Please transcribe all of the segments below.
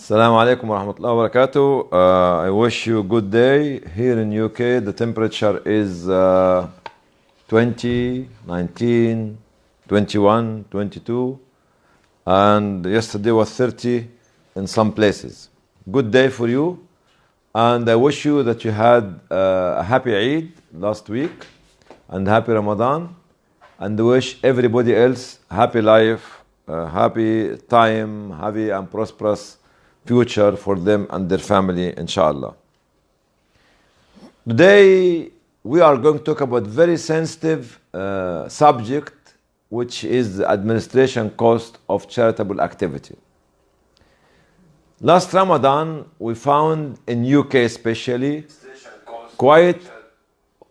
Assalamu alaikum wa rahmatullahi wa barakatuh. I wish you a good day. Here in UK, the temperature is 20, 19, 21, 22, and yesterday was 30 in some places. Good day for you, and I wish you that you had a happy Eid last week and happy Ramadan, and wish everybody else happy life, happy time, happy and prosperous future for them and their family, inshallah. Today we are going to talk about very sensitive subject, which is the administration cost of charitable activity. Last Ramadan we found in UK especially quite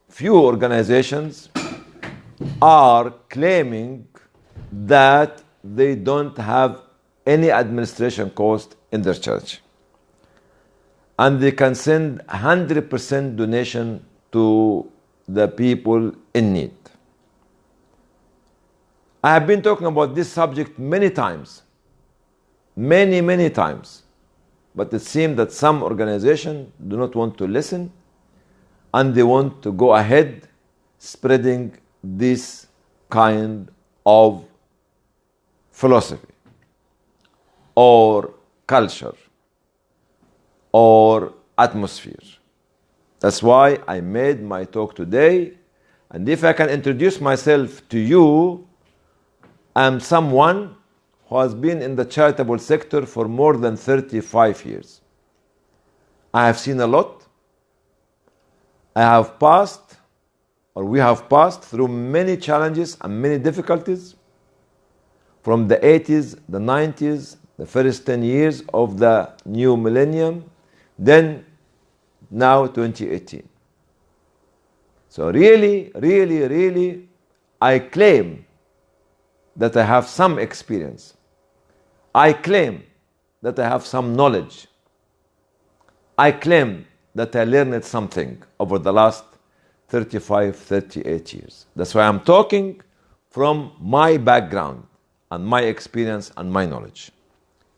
few organizations are claiming that they don't have any administration cost in their church, and they can send 100% donation to the people in need. I have been talking about this subject many times, many times, but it seems that some organizations do not want to listen, and they want to go ahead spreading this kind of philosophy or culture or atmosphere. That's why I made my talk today. And if I can introduce myself to you, I'm someone who has been in the charitable sector for more than 35 years. I have seen a lot. I have passed, or we have passed through many challenges and many difficulties from the 80s, the 90s, the first 10 years of the new millennium, then now 2018. So really, I claim that I have some experience. I claim that I have some knowledge. I claim that I learned something over the last 35, 38 years. That's why I'm talking from my background and my experience and my knowledge.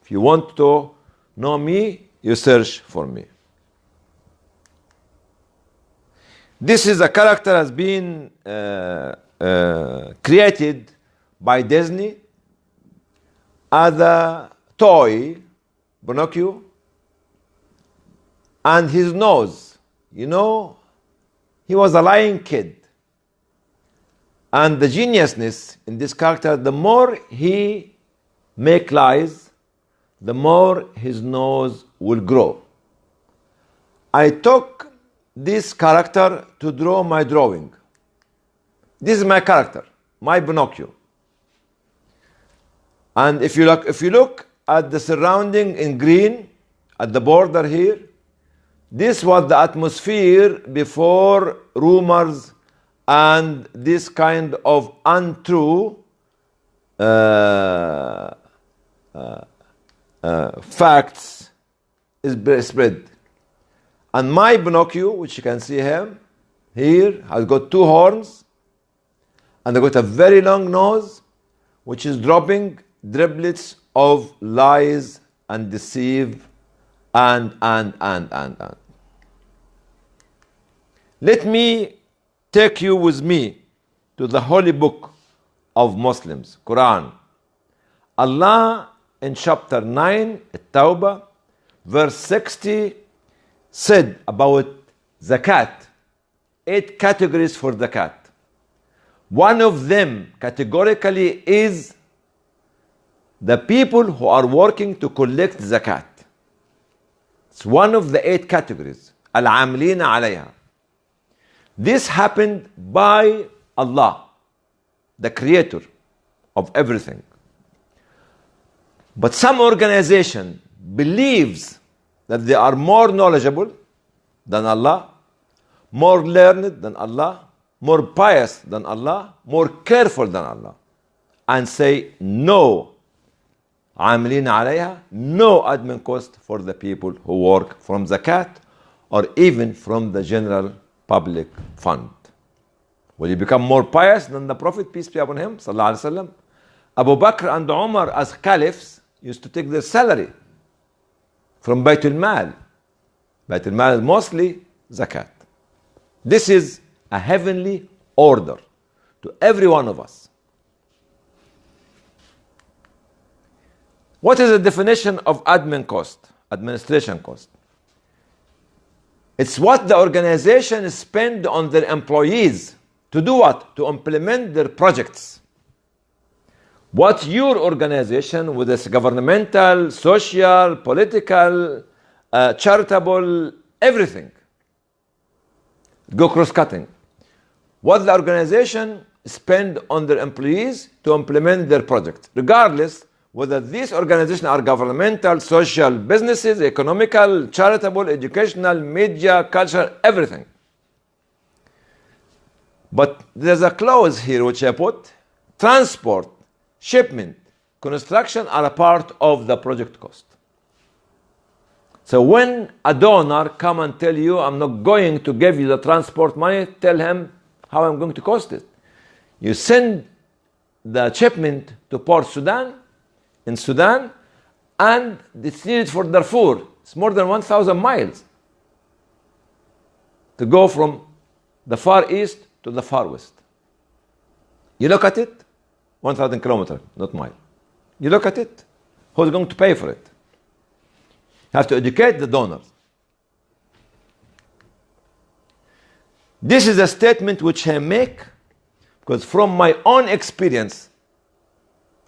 If you want to know me, you search for me. This is a character has been created by Disney as a toy, Pinocchio, and his nose, he was a lying kid. And the geniusness in this character, the more he make lies, the more his nose will grow. I took this character to draw my drawing. This is my character, my Pinocchio. And if you look at the surrounding in green, at the border here, this was the atmosphere before rumors and this kind of untrue facts is spread. And my Pinocchio, which you can see him here, has got two horns, and they got a very long nose, which is dropping driblets of lies and deceive and. Let me take you with me to the holy book of Muslims, Quran. Allah in chapter 9, At-Tawbah, verse 60, said about zakat, 8 categories for zakat. One of them categorically is the people who are working to collect zakat. It's one of the 8 categories. Al-amlina alayha. This happened by Allah, the creator of everything. But some organization believes that they are more knowledgeable than Allah, more learned than Allah, more pious than Allah, more careful than Allah, and say no, عاملين عليها, no admin cost for the people who work from zakat or even from the general public fund. Will you become more pious than the Prophet, peace be upon him, sallallahu alaihi wasallam? Abu Bakr and Umar as caliphs used to take their salary from Baytul Mal. Baytul Mal is mostly zakat. This is a heavenly order to every one of us. What is the definition of admin cost, administration cost? It's what the organization spend on their employees to do what? To implement their projects. What your organization, whether it's governmental, social, political, charitable, everything, go cross-cutting. What the organization spend on their employees to implement their project, regardless whether these organizations are governmental, social, businesses, economical, charitable, educational, media, culture, everything. But there's a clause here which I put: transport, shipment, construction are a part of the project cost. So when a donor come and tell you, I'm not going to give you the transport money, tell him how I'm going to cost it. You send the shipment to Port Sudan, in Sudan, and it's needed for Darfur. It's more than 1,000 miles to go from the far east to the far west. You look at it, 1,000 kilometers, not mile. You look at it, who's going to pay for it? You have to educate the donors. This is a statement which I make because from my own experience,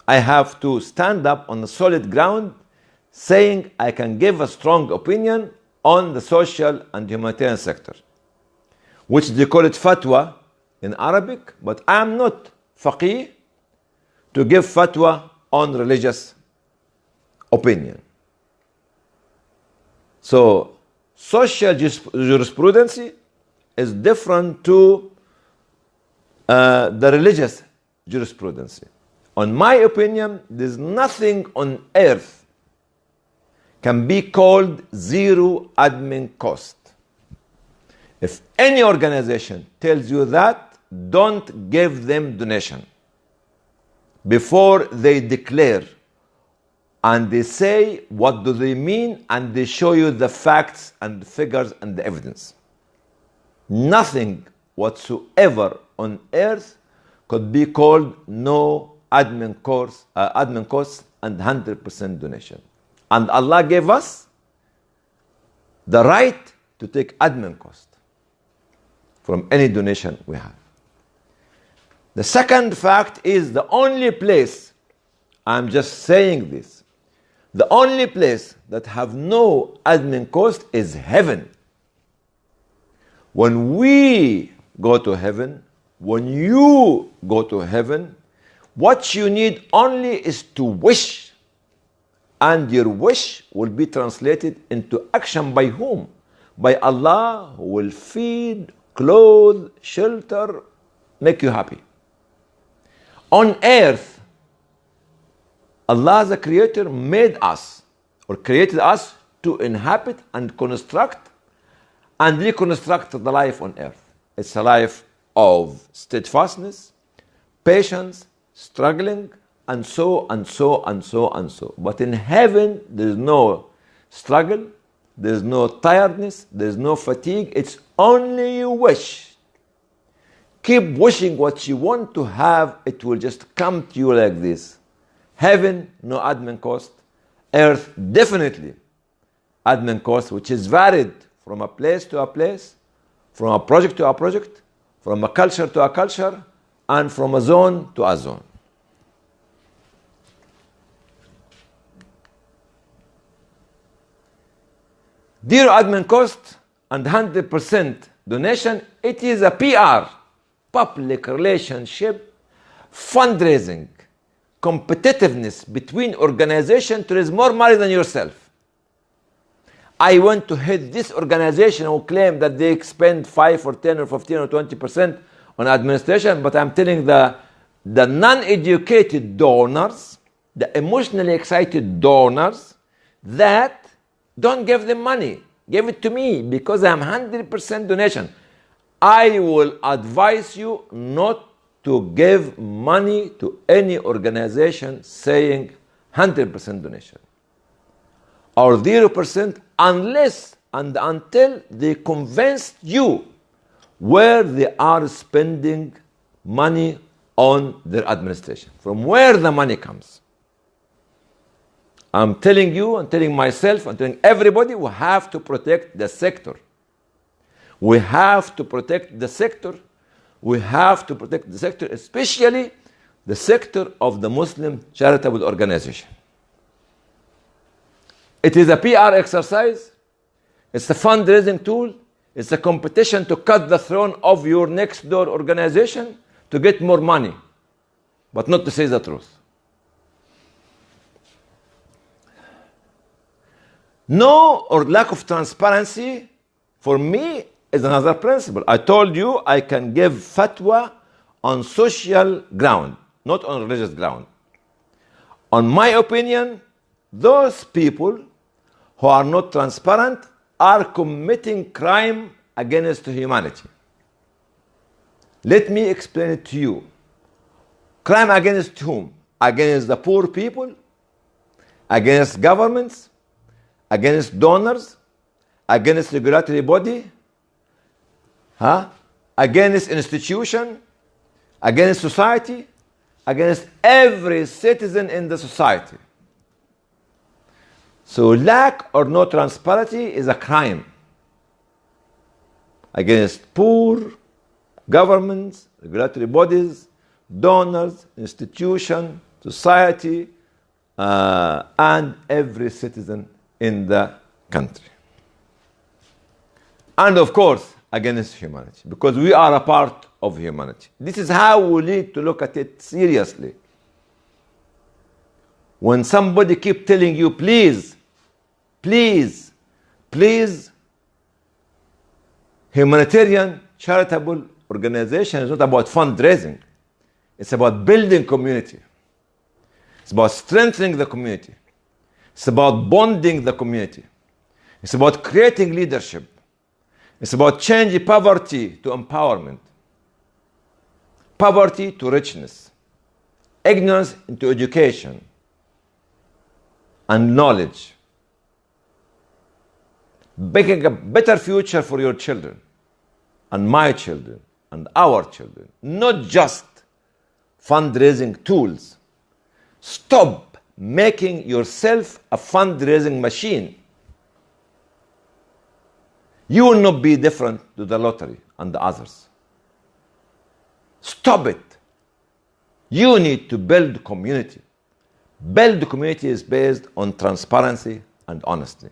I have to stand up on the solid ground saying I can give a strong opinion on the social and humanitarian sector, which they call it fatwa in Arabic, but I am not faqih to give fatwa on religious opinion. So social jurisprudence is different to the religious jurisprudence. On my opinion, there's nothing on earth can be called zero admin cost. If any organization tells you that, don't give them donation before they declare and they say what do they mean and they show you the facts and the figures and the evidence. Nothing whatsoever on earth could be called no admin costs and 100% donation. And Allah gave us the right to take admin cost from any donation we have. The second fact is the only place, I'm just saying this, the only place that have no admin cost is heaven. When we go to heaven, when you go to heaven, what you need only is to wish, and your wish will be translated into action by whom? By Allah, who will feed, clothe, shelter, make you happy. On earth, Allah the Creator made us or created us to inhabit and construct and reconstruct the life on earth. It's a life of steadfastness, patience, struggling, and so and so and so and so. But in heaven, there is no struggle, there is no tiredness, there is no fatigue. It's only you wish. Keep wishing what you want to have, it will just come to you like this. Heaven, no admin cost. Earth, definitely admin cost, which is varied from a place to a place, from a project to a project, from a culture to a culture, and from a zone to a zone. Zero admin cost and 100% donation, it is a PR, public relationship, fundraising, competitiveness between organizations to raise more money than yourself. I want to hit this organization who claim that they spend 5 or 10 or 15 or 20% on administration, but I'm telling the non-educated donors, the emotionally excited donors, that don't give them money. Give it to me because I'm 100% donation. I will advise you not to give money to any organization saying 100% donation. or 0% unless and until they convince you where they are spending money on their administration, from where the money comes. I'm telling you, I'm telling myself, I'm telling everybody, we have to protect the sector. We have to protect the sector. We have to protect the sector, especially the sector of the Muslim charitable organization. It is a PR exercise. It's a fundraising tool. It's a competition to cut the throne of your next door organization to get more money, but not to say the truth. No or lack of transparency, for me, is another principle. I told you I can give fatwa on social ground, not on religious ground. On my opinion, those people who are not transparent are committing crime against humanity. Let me explain it to you. Crime against whom? Against the poor people, against governments, against donors, against regulatory body, against institution, against society, against every citizen in the society. So lack or no transparency is a crime against poor, governments, regulatory bodies, donors, institution, society, and every citizen in the country. And of course, against humanity, because we are a part of humanity. This is how we need to look at it seriously. When somebody keeps telling you, please, please, please, humanitarian charitable organization is not about fundraising. It's about building community. It's about strengthening the community. It's about bonding the community. It's about creating leadership. It's about changing poverty to empowerment, poverty to richness, ignorance into education and knowledge, making a better future for your children and my children and our children, not just fundraising tools. Stop making yourself a fundraising machine. You will not be different to the lottery and the others. Stop it. You need to build community. Build community is based on transparency and honesty.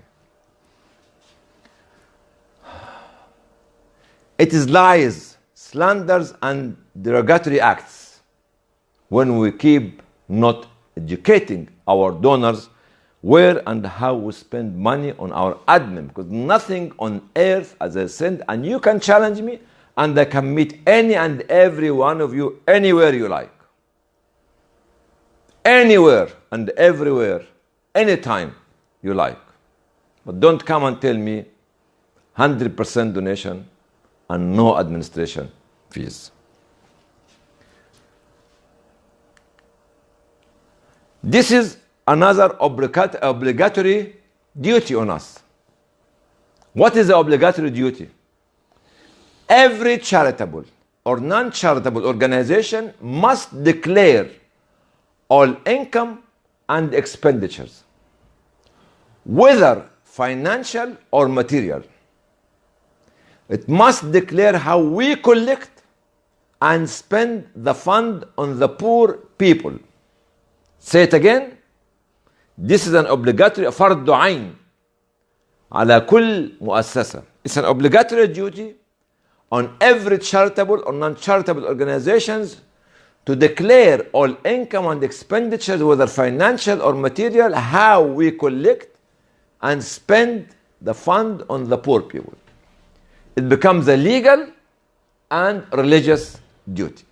It is lies, slanders, and derogatory acts when we keep not educating our donors where and how we spend money on our admin, because nothing on earth, as I said, and you can challenge me, and I can meet any and every one of you anywhere you like. Anywhere and everywhere, anytime you like. But don't come and tell me 100% donation and no administration fees. This is another obligatory duty on us. What is the obligatory duty? Every charitable or non-charitable organization must declare all income and expenditures, whether financial or material. It must declare how we collect and spend the fund on the poor people. Say it again. This is an obligatory فرض عين على كل مؤسسة. It's an obligatory duty on every charitable or non-charitable organizations to declare all income and expenditures, whether financial or material, how we collect and spend the fund on the poor people. It becomes a legal and religious duty.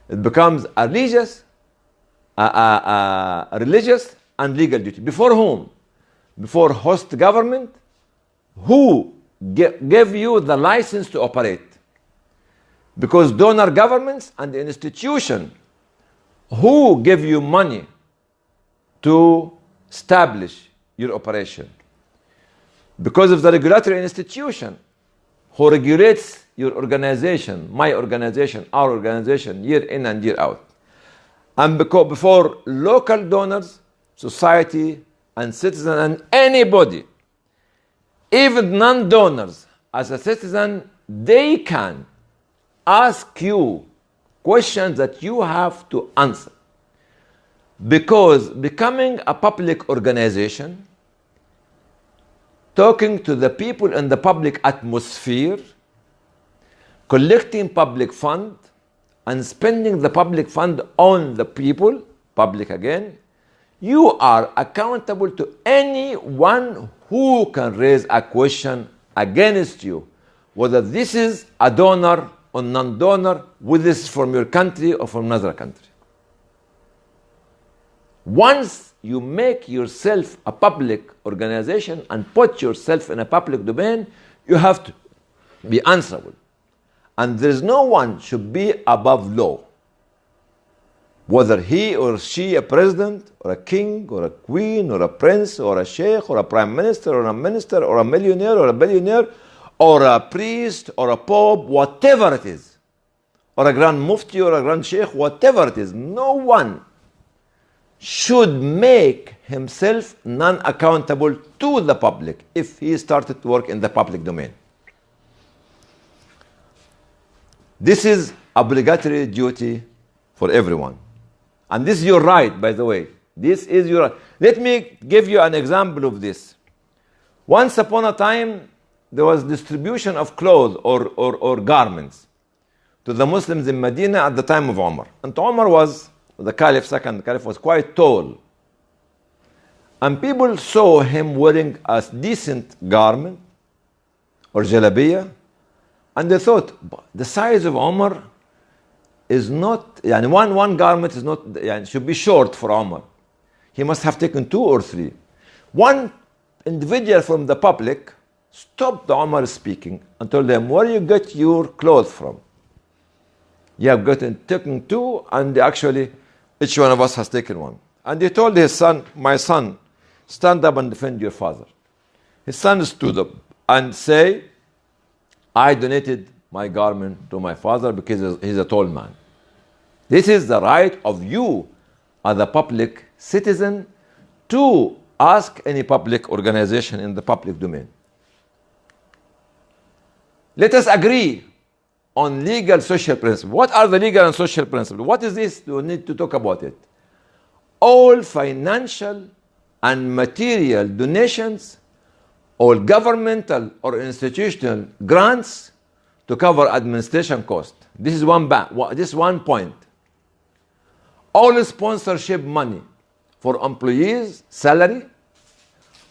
It becomes a religious and legal duty. Before whom? Before host government, who gave you the license to operate. Because donor governments and the institution who give you money to establish your operation. Because of the regulatory institution who regulates your organization, my organization, our organization, year in and year out. And before local donors, society and citizen and anybody, even non-donors, as a citizen, they can ask you questions that you have to answer. Because becoming a public organization, talking to the people in the public atmosphere, collecting public fund, and spending the public fund on the people, public again, you are accountable to anyone who can raise a question against you, whether this is a donor or non-donor, whether this is from your country or from another country. Once you make yourself a public organization and put yourself in a public domain, you have to be answerable. And there is no one should be above law. Whether he or she a president or a king or a queen or a prince or a sheikh or a prime minister or a minister or a millionaire or a billionaire or a priest or a pope, whatever it is, or a grand mufti or a grand sheikh, whatever it is, no one should make himself non-accountable to the public if he started to work in the public domain. This is obligatory duty for everyone. And this is your right, by the way. This is your right. Let me give you an example of this. Once upon a time, there was distribution of clothes or garments to the Muslims in Medina at the time of Umar. And Umar was, the Caliph, second Caliph, was quite tall. And people saw him wearing a decent garment or jalabiyah, and they thought, the size of Umar is not, one garment is not, should be short for Umar. He must have taken 2 or 3. One individual from the public stopped Umar speaking and told them, where you get your clothes from? You have taken 2, and actually each one of us has taken 1. And he told his son, my son, stand up and defend your father. His son stood up and say, I donated my garment to my father because he's a tall man. This is the right of you as a public citizen to ask any public organization in the public domain. Let us agree on legal social principles. What are the legal and social principles? What is this? We need to talk about it. All financial and material donations, all governmental or institutional grants to cover administration cost. This is one point. All sponsorship money for employees' salary,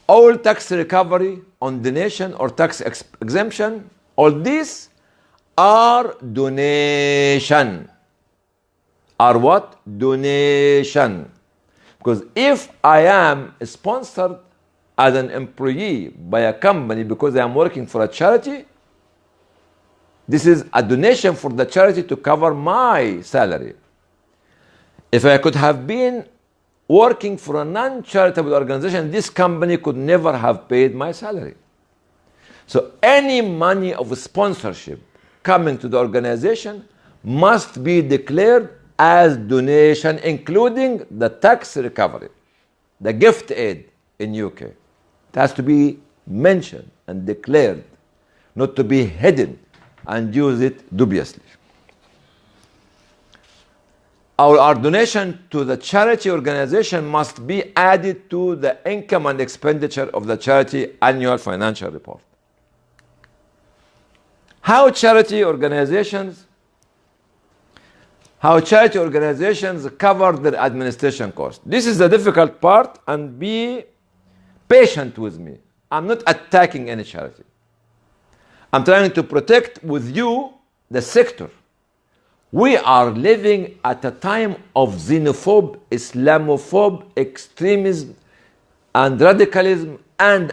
all tax recovery on donation or tax exemption, all these are donation. Are what? Donation. Because if I am sponsored as an employee by a company because I am working for a charity, this is a donation for the charity to cover my salary. If I could have been working for a non-charitable organization, this company could never have paid my salary. So any money of sponsorship coming to the organization must be declared as donation, including the tax recovery, the gift aid in UK. It has to be mentioned and declared, not to be hidden and use it dubiously. Our donation to the charity organization must be added to the income and expenditure of the charity annual financial report. How charity organizations cover their administration costs. This is the difficult part, and be patient with me. I'm not attacking any charity. I'm trying to protect with you the sector. We are living at a time of xenophobe, Islamophobe, extremism, and radicalism, and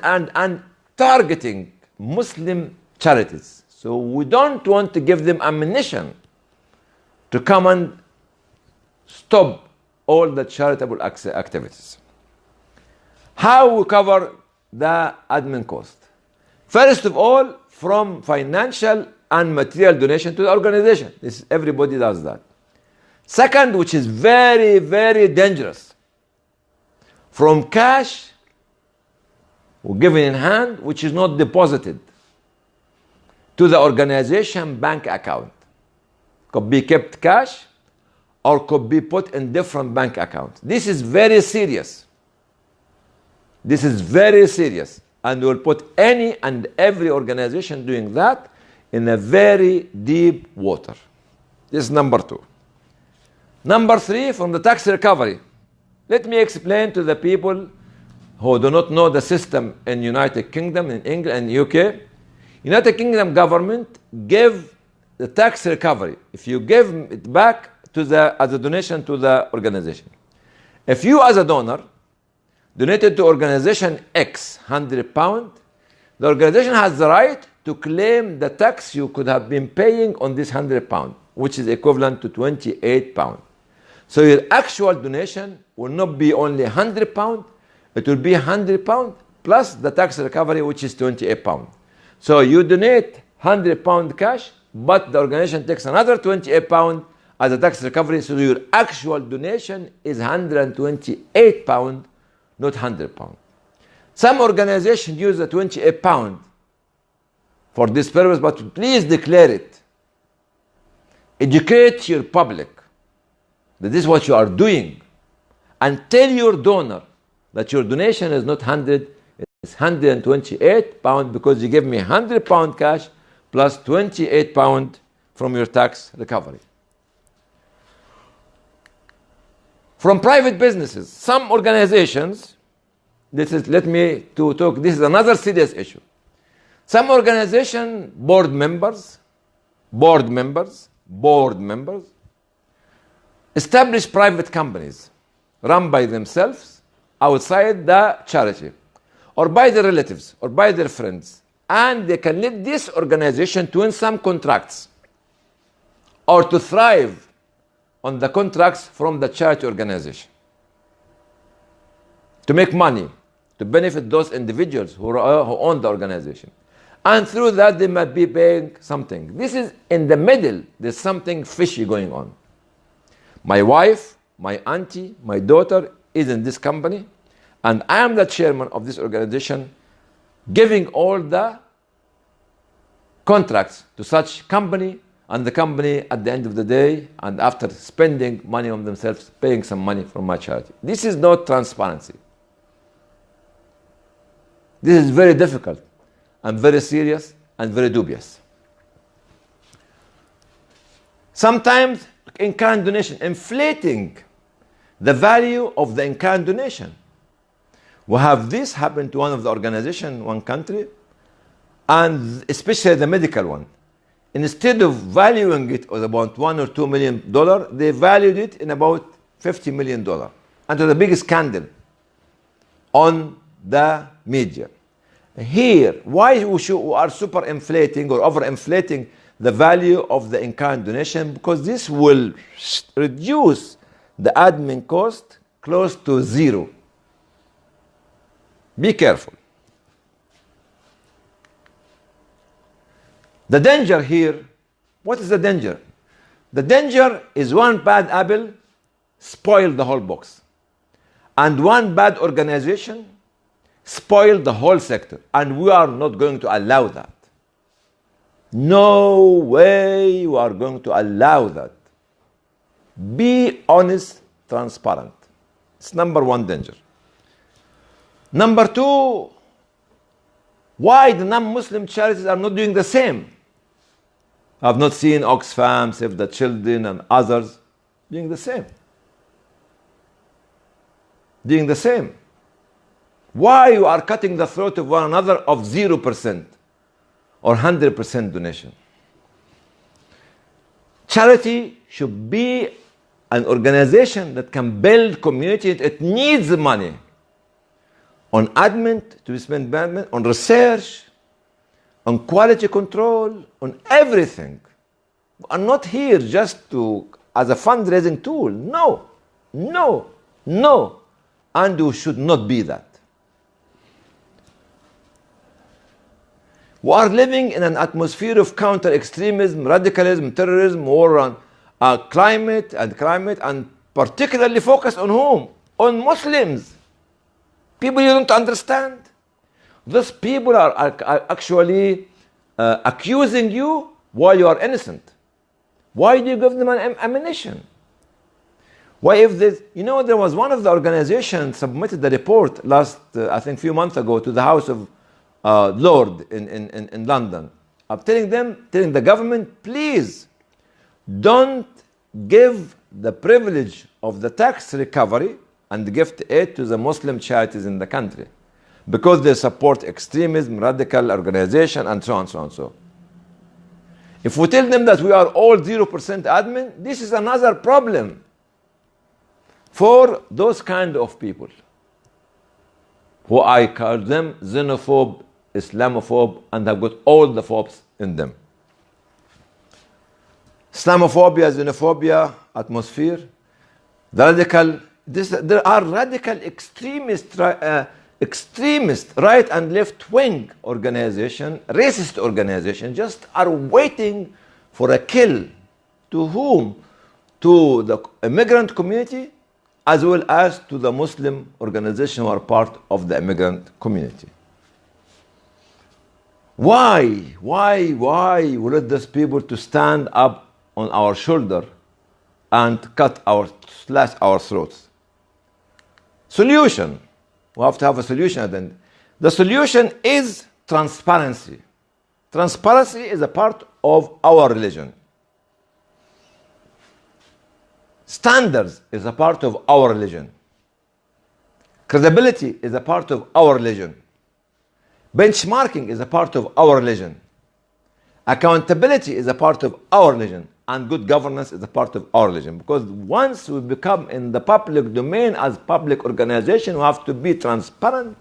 targeting Muslim charities. So we don't want to give them ammunition to come and stop all the charitable activities. How we cover the admin cost? First of all, from financial and material donation to the organization. Everybody does that. Second, which is very, very dangerous, from cash given in hand, which is not deposited to the organization bank account. Could be kept cash or could be put in different bank accounts. This is very serious. This is very serious. And we'll put any and every organization doing that in a very deep water. This is number 2. Number 3, from the tax recovery. Let me explain to the people who do not know the system in United Kingdom, in England and UK. United Kingdom government give the tax recovery. If you give it back as a donation to the organization. If you as a donor donated to organization X £100, the organization has the right to claim the tax you could have been paying on this £100, which is equivalent to £28. So your actual donation will not be only £100, it will be £100 plus the tax recovery, which is £28. So you donate £100 cash, but the organization takes another £28 as a tax recovery, so your actual donation is £128, not £100. Some organizations use the £28 for this purpose, but please declare it. Educate your public that this is what you are doing, and tell your donor that your donation is not 100, it's £128 because you gave me £100 cash plus £28 from your tax recovery. From private businesses, some organizations, this is another serious issue. Some organization board members establish private companies run by themselves outside the charity, or by their relatives, or by their friends, and they can let this organization to win some contracts or to thrive on the contracts from the charity organization, to make money, to benefit those individuals who own the organization. And through that, they might be paying something. This is in the middle, there's something fishy going on. My wife, my auntie, my daughter is in this company, and I am the chairman of this organization, giving all the contracts to such company, and the company at the end of the day, and after spending money on themselves, paying some money from my charity. This is not transparency. This is very difficult and very serious and very dubious. Sometimes in-kind donation, inflating the value of the in-kind donation. We have this happen to one of the organizations in one country, and especially the medical one. Instead of valuing it at about $1 or $2 million, they valued it in about $50 million. And to the big scandal on the media. Here, why we are super inflating or over inflating the value of the in-kind donation? Because this will reduce the admin cost close to zero. Be careful. The danger here, what is the danger? The danger is one bad apple spoil the whole box. And one bad organization spoil the whole sector. And we are not going to allow that. No way we are going to allow that. Be honest, transparent. It's number one danger. Number two, why the non-Muslim charities are not doing the same? I've not seen Oxfam, Save the Children, and others doing the same. Doing the same. Why you are cutting the throat of one another of 0% or 100% donation? Charity should be an organization that can build community. It needs money on admin to be spent on research, on quality control, on everything. We are not here just as a fundraising tool. No. And we should not be that. We are living in an atmosphere of counter-extremism, radicalism, terrorism, war on climate, and particularly focused on whom? On Muslims. People you don't understand. Those people are actually accusing you while you are innocent. Why do you give them an ammunition? Why if this, there was one of the organizations submitted the report last, I think few months ago to the House of Lord in London. I'm telling the government, please don't give the privilege of the tax recovery and gift aid to the Muslim charities in the country because they support extremism, radical organization, and so on, so on, so. If we tell them that we are all 0% admin, this is another problem for those kind of people who I call them xenophobe, Islamophobe, and have got all the phobes in them. Islamophobia, xenophobia, atmosphere, there are radical extremist right and left wing organization, racist organization, just are waiting for a kill. To whom? To the immigrant community as well as to the Muslim organization who are part of the immigrant community. Why we let these people to stand up on our shoulder and slash our throats? Solution. We have to have a solution at the end. The solution is transparency. Transparency is a part of our religion. Standards is a part of our religion. Credibility is a part of our religion. Benchmarking is a part of our religion. Accountability is a part of our religion. And good governance is a part of our religion. Because once we become in the public domain as public organization, we have to be transparent,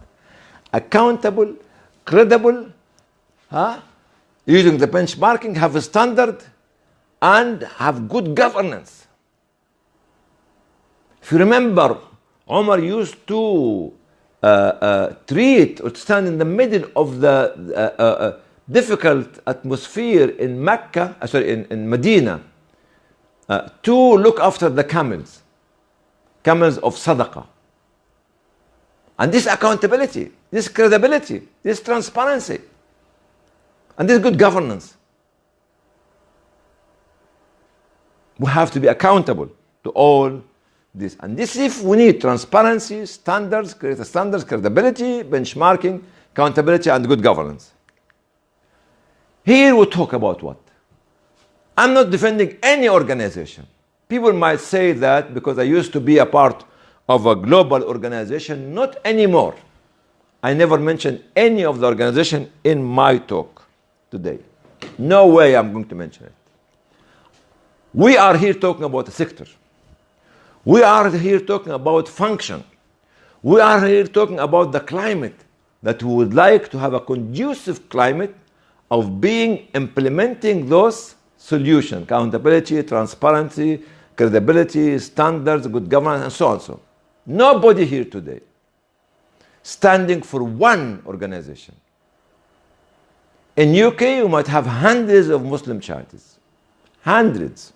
accountable, credible, using the benchmarking, have a standard, and have good governance. If you remember, Omar used to treat or stand in the middle of the difficult atmosphere in in Medina, to look after the camels of sadaqah. And this accountability, this credibility, this transparency, and this good governance. We have to be accountable to all this. And this, if we need transparency, standards, credibility, benchmarking, accountability, and good governance. Here we talk about what? I'm not defending any organization. People might say that because I used to be a part of a global organization. Not anymore. I never mentioned any of the organization in my talk today. No way I'm going to mention it. We are here talking about a sector. We are here talking about function. We are here talking about the climate, that we would like to have a conducive climate of implementing those solutions: accountability, transparency, credibility, standards, good governance, and so on. So nobody here today standing for one organization. In UK, you might have hundreds of Muslim charities. Hundreds.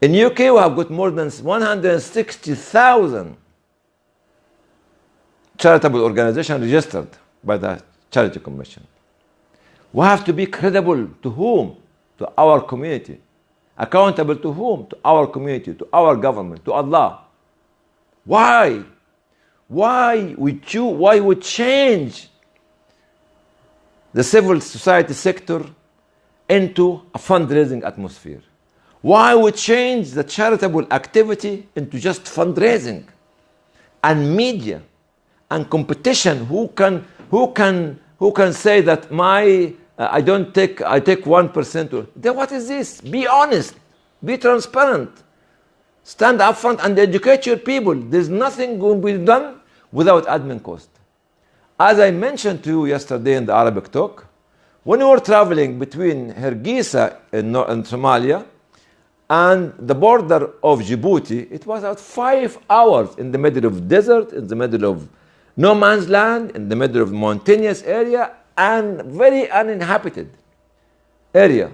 In UK, we have got more than 160,000 charitable organizations registered by the Charity Commission. We have to be credible to whom? To our community. Accountable to whom? To our community, to our government, to Allah. Why? Why we change the civil society sector into a fundraising atmosphere? Why we change the charitable activity into just fundraising and media and competition? Who can say that I take 1%? Then what is this? Be honest, be transparent, stand up front and educate your people. There's nothing going to be done without admin cost. As I mentioned to you yesterday in the Arabic talk, when we were traveling between Hargeisa in Somalia and the border of Djibouti, it was about 5 hours in the middle of desert, in the middle of no man's land, in the middle of mountainous area, and very uninhabited area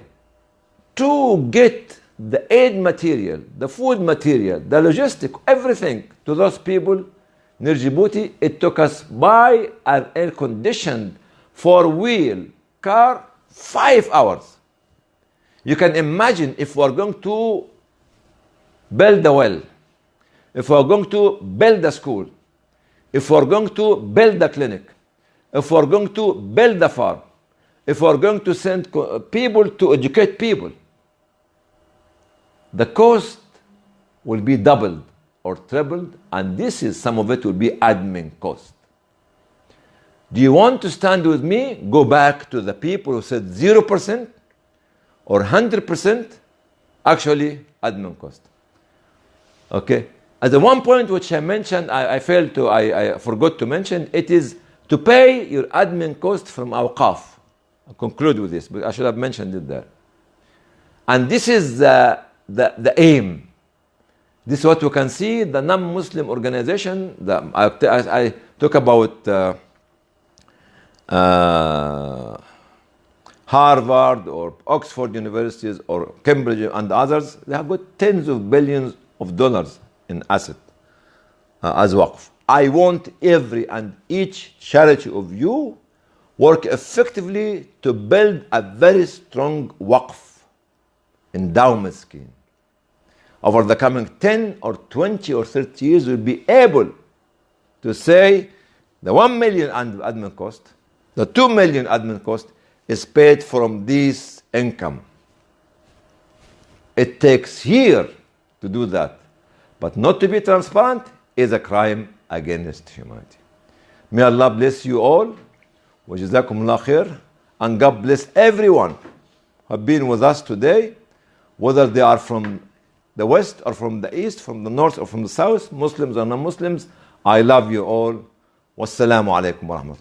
to get the aid material, the food material, the logistic, everything to those people near Djibouti. It took us by an air-conditioned four-wheel car 5 hours. You can imagine if we're going to build a well, if we're going to build a school, if we're going to build a clinic, if we're going to build a farm, if we're going to send people to educate people, the cost will be doubled or tripled, and this is some of it will be admin cost. Do you want to stand with me? Go back to the people who said 0% or 100% actually admin cost. Okay? At the one point which I mentioned, I forgot to mention, it is to pay your admin cost from awqaf. I'll conclude with this, but I should have mentioned it there. And this is the aim. This is what you can see, the non-Muslim organization. I talk about Harvard or Oxford universities or Cambridge and others. They have got tens of billions of dollars in asset as waqf. I want every and each charity of you work effectively to build a very strong waqf endowment scheme. Over the coming 10 or 20 or 30 years, we'll be able to say the 1 million admin cost, the 2 million admin cost is paid from this income. It takes years to do that. But not to be transparent is a crime against humanity. May Allah bless you all. Wajazakumullah khair. And God bless everyone who have been with us today, whether they are from the west or from the east, from the north or from the south, Muslims or non-Muslims. I love you all. Wassalamu alaikum wa rahmatullah.